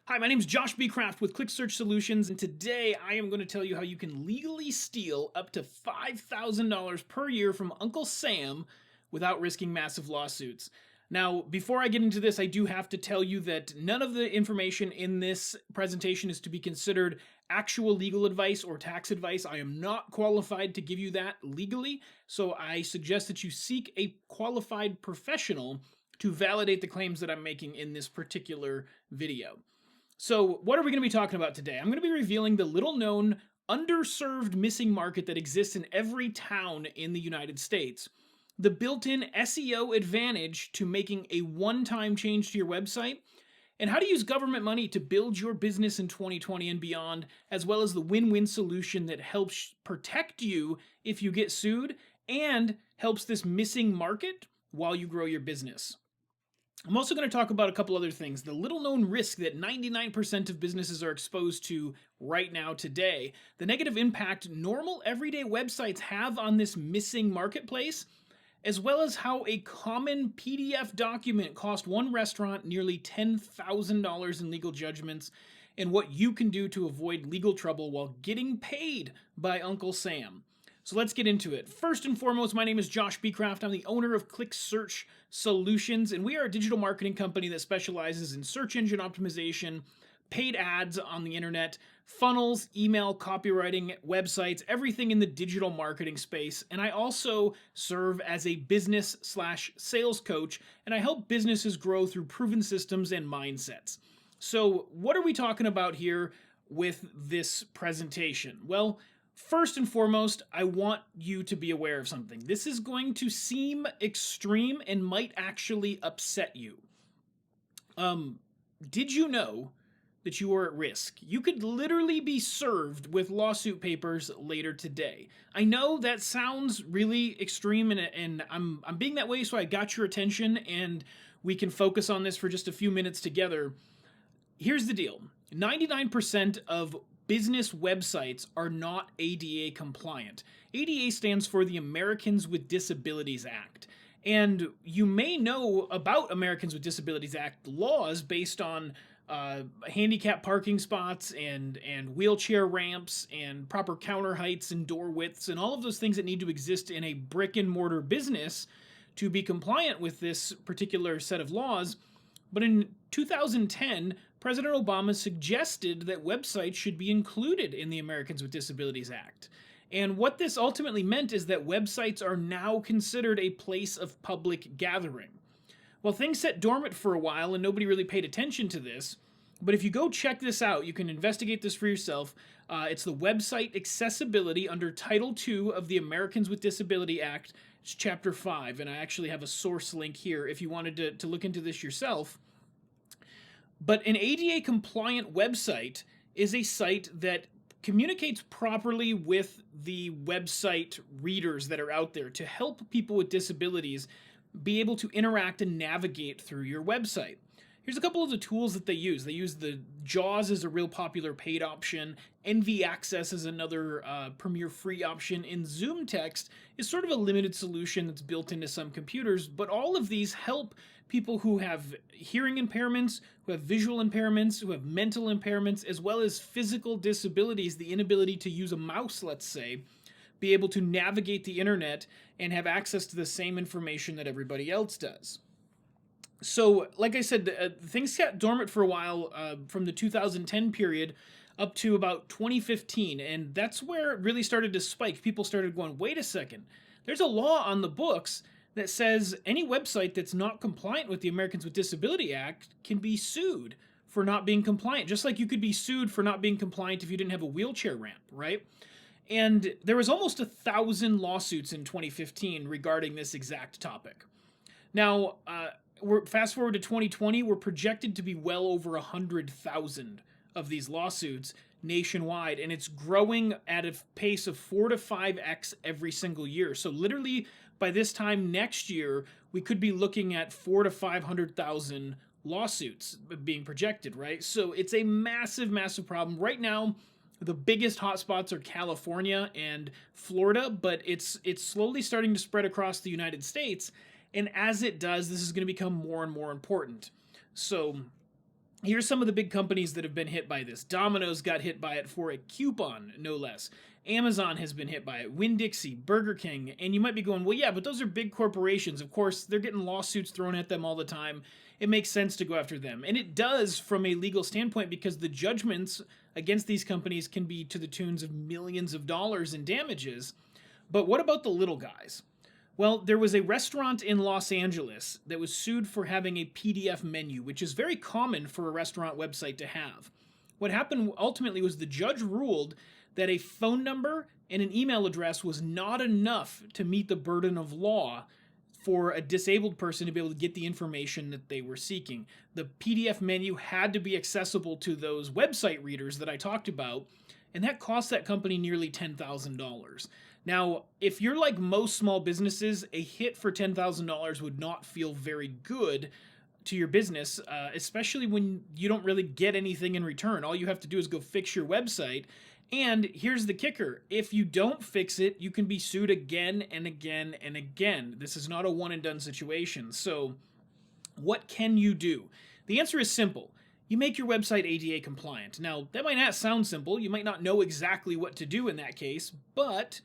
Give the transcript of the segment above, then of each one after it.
Hi, my name is Josh B. Kraft with Click Search Solutions, and today I am going to tell you how you can legally steal up to $5,000 per year from Uncle Sam without risking massive lawsuits. Now, before I get into this, I do have to tell you that none of the information in this presentation is to be considered actual legal advice or tax advice. I am not qualified to give you that legally, so I suggest that you seek a qualified professional to validate the claims that I'm making in this particular video. So, what are we going to be talking about today? I'm going to be revealing the little known, underserved missing market that exists in every town in the United States, the built in SEO advantage to making a one time change to your website, and how to use government money to build your business in 2020 and beyond, as well as the win win solution that helps protect you if you get sued and helps this missing market while you grow your business. I'm also going to talk about a couple other things. The little known risk that 99% of businesses are exposed to right now today, the negative impact normal everyday websites have on this missing marketplace, as well as how a common PDF document cost one restaurant nearly $10,000 in legal judgments, and what you can do to avoid legal trouble while getting paid by Uncle Sam. So let's get into it. First and foremost, my name is Josh B. Kraft. I'm the owner of Click Search Solutions, and we are a digital marketing company that specializes in search engine optimization, paid ads on the internet, funnels, email, copywriting, websites, everything in the digital marketing space. And I also serve as a business/sales coach, and I help businesses grow through proven systems and mindsets. So, what are we talking about here with this presentation? Well, first and foremost, I want you to be aware of something. This is going to seem extreme and might actually upset you. Did you know that you are at risk? You could literally be served with lawsuit papers later today. I know that sounds really extreme, and I'm being that way so I got your attention and we can focus on this for just a few minutes together. Here's the deal. 99% of business websites are not ADA compliant. ADA stands for the Americans with Disabilities Act. And you may know about Americans with Disabilities Act laws based on handicap parking spots and wheelchair ramps and proper counter heights and door widths and all of those things that need to exist in a brick and mortar business to be compliant with this particular set of laws. But in 2010, President Obama suggested that websites should be included in the Americans with Disabilities Act. And what this ultimately meant is that websites are now considered a place of public gathering. Well, things sat dormant for a while and nobody really paid attention to this. But if you go check this out, you can investigate this for yourself. It's the website accessibility under Title II of the Americans with Disability Act. It's Chapter 5, and I actually have a source link here if you wanted to look into this yourself. But an ADA compliant website is a site that communicates properly with the website readers that are out there to help people with disabilities be able to interact and navigate through your website. Here's a couple of the tools that they use. They use the JAWS as a real popular paid option. NV Access is another premier free option. And ZoomText is sort of a limited solution that's built into some computers. But all of these help people who have hearing impairments, who have visual impairments, who have mental impairments, as well as physical disabilities, the inability to use a mouse, let's say, be able to navigate the internet and have access to the same information that everybody else does. So, like I said, things got dormant for a while from the 2010 period up to about 2015, and that's where it really started to spike. People started going, wait a second, there's a law on the books that says any website that's not compliant with the Americans with Disability Act can be sued for not being compliant, just like you could be sued for not being compliant if you didn't have a wheelchair ramp, right? And there was almost 1,000 lawsuits in 2015 regarding this exact topic. Now, we're fast forward to 2020, we're projected to be well over 100,000 of these lawsuits nationwide, and it's growing at a pace of 4 to 5x every single year. So literally by this time next year, we could be looking at 4 to 500,000 lawsuits being projected, right? So it's a massive, massive problem. Right now, the biggest hotspots are California and Florida, but it's slowly starting to spread across the United States. And as it does, this is going to become more and more important. So Here's some of the big companies that have been hit by this. Domino's got hit by it for a coupon, no less. Amazon has been hit by it. Winn-Dixie, Burger King, and you might be going, well, yeah, but those are big corporations. Of course, they're getting lawsuits thrown at them all the time. It makes sense to go after them. And it does from a legal standpoint because the judgments against these companies can be to the tunes of millions of dollars in damages. But what about the little guys? Well, there was a restaurant in Los Angeles that was sued for having a PDF menu, which is very common for a restaurant website to have. What happened ultimately was the judge ruled that a phone number and an email address was not enough to meet the burden of law for a disabled person to be able to get the information that they were seeking. The PDF menu had to be accessible to those website readers that I talked about, and that cost that company nearly $10,000. Now, if you're like most small businesses, a hit for $10,000 would not feel very good to your business, especially when you don't really get anything in return. All you have to do is go fix your website. And here's the kicker: if you don't fix it, you can be sued again and again and again. This is not a one and done situation. So, what can you do? The answer is simple. You make your website ADA compliant. Now, that might not sound simple. You might not know exactly what to do in that case, but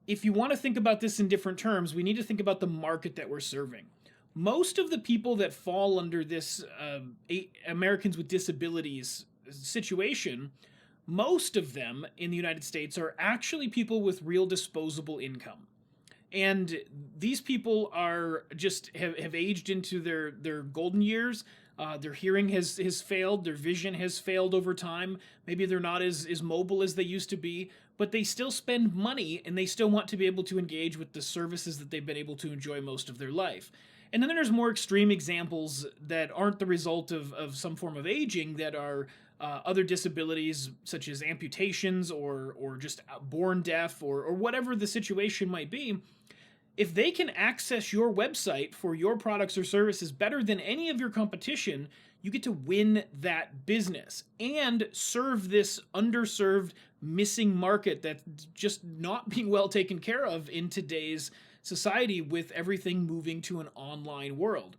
if you want to think about this in different terms, we need to think about the market that we're serving. Most of the people that fall under this Americans with Disabilities situation, most of them in the United States are actually people with real disposable income. And these people are just have aged into their golden years. Their hearing has failed, their vision has failed over time. Maybe they're not as mobile as they used to be, but they still spend money and they still want to be able to engage with the services that they've been able to enjoy most of their life. And then there's more extreme examples that aren't the result of some form of aging, that are other disabilities such as amputations or just born deaf or whatever the situation might be. If they can access your website for your products or services better than any of your competition, you get to win that business and serve this underserved, missing market that's just not being well taken care of in today's society with everything moving to an online world.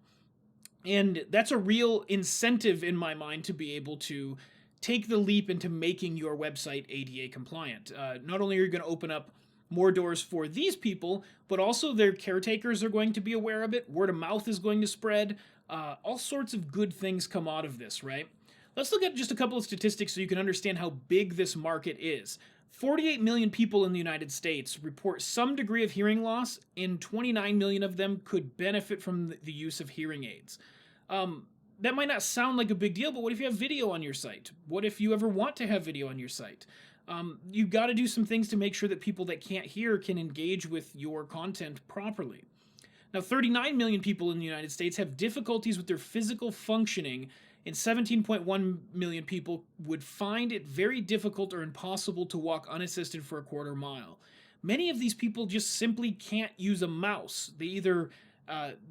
And that's a real incentive in my mind to be able to take the leap into making your website ADA compliant. Not only are you going to open up more doors for these people, but also their caretakers are going to be aware of it. Word of mouth is going to spread. All sorts of good things come out of this, right? Let's look at just a couple of statistics so you can understand how big this market is. 48 million people in the United States report some degree of hearing loss, and 29 million of them could benefit from the use of hearing aids. That might not sound like a big deal, but what if you have video on your site? What if you ever want to have video on your site? You've got to do some things to make sure that people that can't hear can engage with your content properly. Now, 39 million people in the United States have difficulties with their physical functioning, and 17.1 million people would find it very difficult or impossible to walk unassisted for a quarter mile. Many of these people just simply can't use a mouse. They either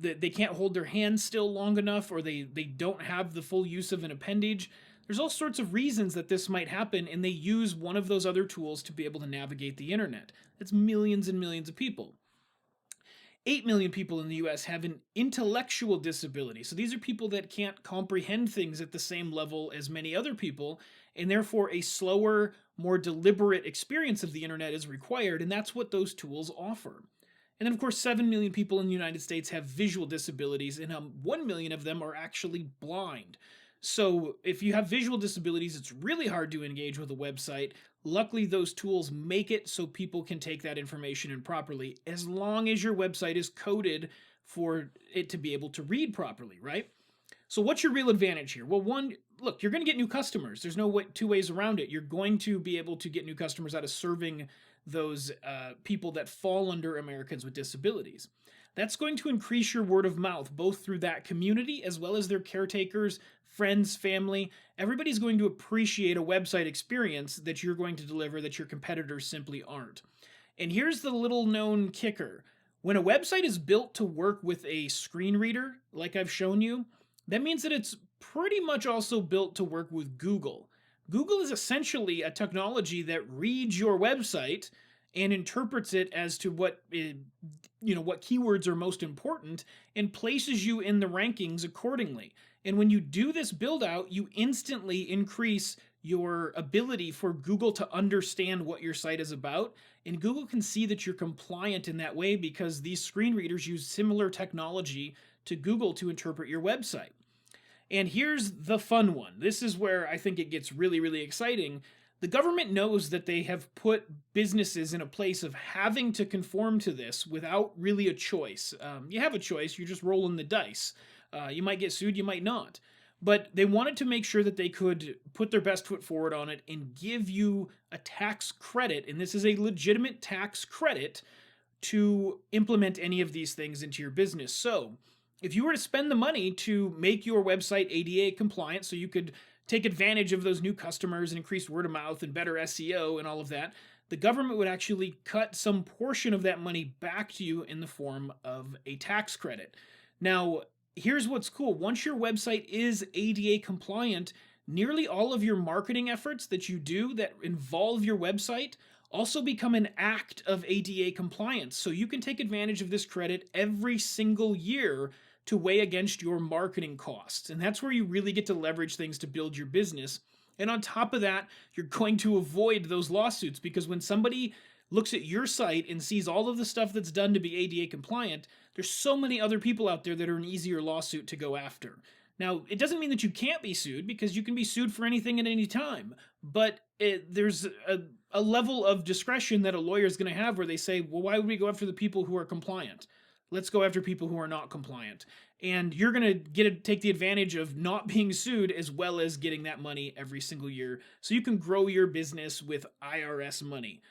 they can't hold their hand still long enough, or they don't have the full use of an appendage. There's all sorts of reasons that this might happen, and they use one of those other tools to be able to navigate the internet. That's millions and millions of people. 8 million people in the US have an intellectual disability. So these are people that can't comprehend things at the same level as many other people, and therefore a slower, more deliberate experience of the internet is required, and that's what those tools offer. And then, of course, 7 million people in the United States have visual disabilities, and 1 million of them are actually blind. So if you have visual disabilities, it's really hard to engage with a website. Luckily, those tools make it so people can take that information in properly, as long as your website is coded for it to be able to read properly, right? So what's your real advantage here? Well, one, look, you're going to get new customers. There's no two ways around it. You're going to be able to get new customers out of serving those people that fall under Americans with Disabilities. That's going to increase your word of mouth, both through that community as well as their caretakers, friends, family. Everybody's going to appreciate a website experience that you're going to deliver that your competitors simply aren't. And here's the little known kicker. When a website is built to work with a screen reader, like I've shown you, that means that it's pretty much also built to work with Google. Google is essentially a technology that reads your website and interprets it as to what what keywords are most important and places you in the rankings accordingly. And when you do this build out, you instantly increase your ability for Google to understand what your site is about. And Google can see that you're compliant in that way because these screen readers use similar technology to Google to interpret your website. And here's the fun one. This is where I think it gets really, really exciting. The government knows that they have put businesses in a place of having to conform to this without really a choice. You have a choice, you're just rolling the dice. You might get sued, you might not. But they wanted to make sure that they could put their best foot forward on it and give you a tax credit, and this is a legitimate tax credit, to implement any of these things into your business. So if you were to spend the money to make your website ADA compliant so you could take advantage of those new customers and increase word of mouth and better SEO and all of that, the government would actually cut some portion of that money back to you in the form of a tax credit. Now, here's what's cool. Once your website is ADA compliant, nearly all of your marketing efforts that you do that involve your website also become an act of ADA compliance. So you can take advantage of this credit every single year to weigh against your marketing costs. And that's where you really get to leverage things to build your business. And on top of that, you're going to avoid those lawsuits, because when somebody looks at your site and sees all of the stuff that's done to be ADA compliant, there's so many other people out there that are an easier lawsuit to go after. Now, it doesn't mean that you can't be sued, because you can be sued for anything at any time, but there's a level of discretion that a lawyer is going to have where they say, well, why would we go after the people who are compliant? Let's go after people who are not compliant. And you're going to take the advantage of not being sued, as well as getting that money every single year, so you can grow your business with IRS money.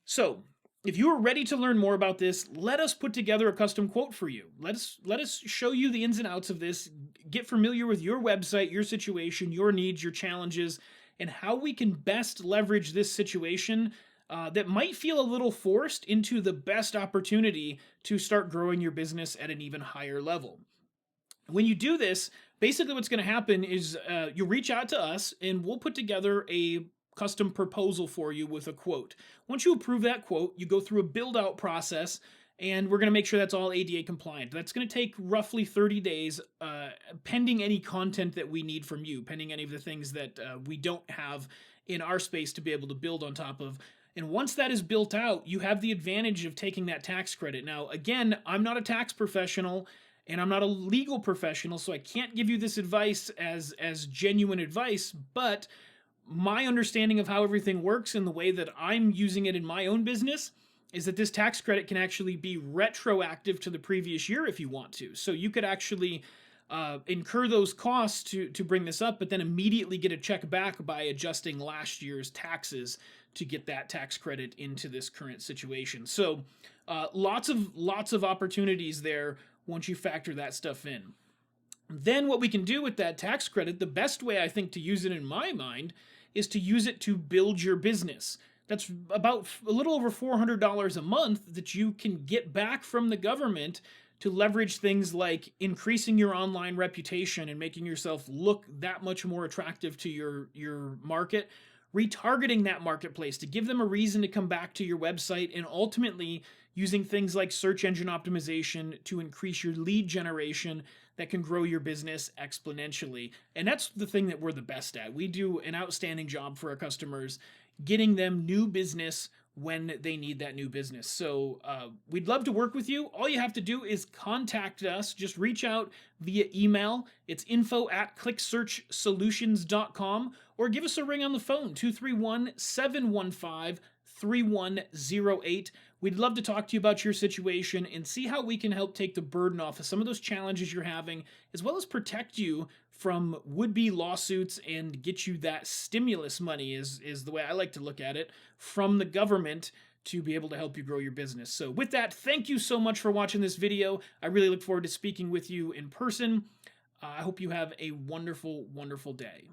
So, if you are ready to learn more about this, let us put together a custom quote for you. Let us show you the ins and outs of this, get familiar with your website, your situation, your needs, your challenges, and how we can best leverage this situation that might feel a little forced into the best opportunity to start growing your business at an even higher level. When you do this, basically what's going to happen is you reach out to us and we'll put together a custom proposal for you with a quote. Once you approve that quote, you go through a build out process, and we're going to make sure that's all ADA compliant. That's going to take roughly 30 days, pending any content that we need from you, pending any of the things that we don't have in our space to be able to build on top of. And once that is built out, you have the advantage of taking that tax credit. Now, again, I'm not a tax professional and I'm not a legal professional, so I can't give you this advice as genuine advice, but my understanding of how everything works and the way that I'm using it in my own business is that this tax credit can actually be retroactive to the previous year if you want to. So you could actually incur those costs to bring this up, but then immediately get a check back by adjusting last year's taxes to get that tax credit into this current situation. So lots of opportunities there once you factor that stuff in. Then what we can do with that tax credit, the best way I think to use it in my mind, is to use it to build your business. That's about a little over $400 a month that you can get back from the government to leverage things like increasing your online reputation and making yourself look that much more attractive to your market, retargeting that marketplace to give them a reason to come back to your website, and ultimately using things like search engine optimization to increase your lead generation that can grow your business exponentially. And that's the thing that we're the best at. We do an outstanding job for our customers, getting them new business when they need that new business. So we'd love to work with you. All you have to do is contact us. Just reach out via email. It's info@clicksearchsolutions.com, or give us a ring on the phone, 231-715-3108. We'd love to talk to you about your situation and see how we can help take the burden off of some of those challenges you're having, as well as protect you from would-be lawsuits and get you that stimulus money, is the way I like to look at it, from the government to be able to help you grow your business. So with that, thank you so much for watching this video. I really look forward to speaking with you in person. I hope you have a wonderful, wonderful day.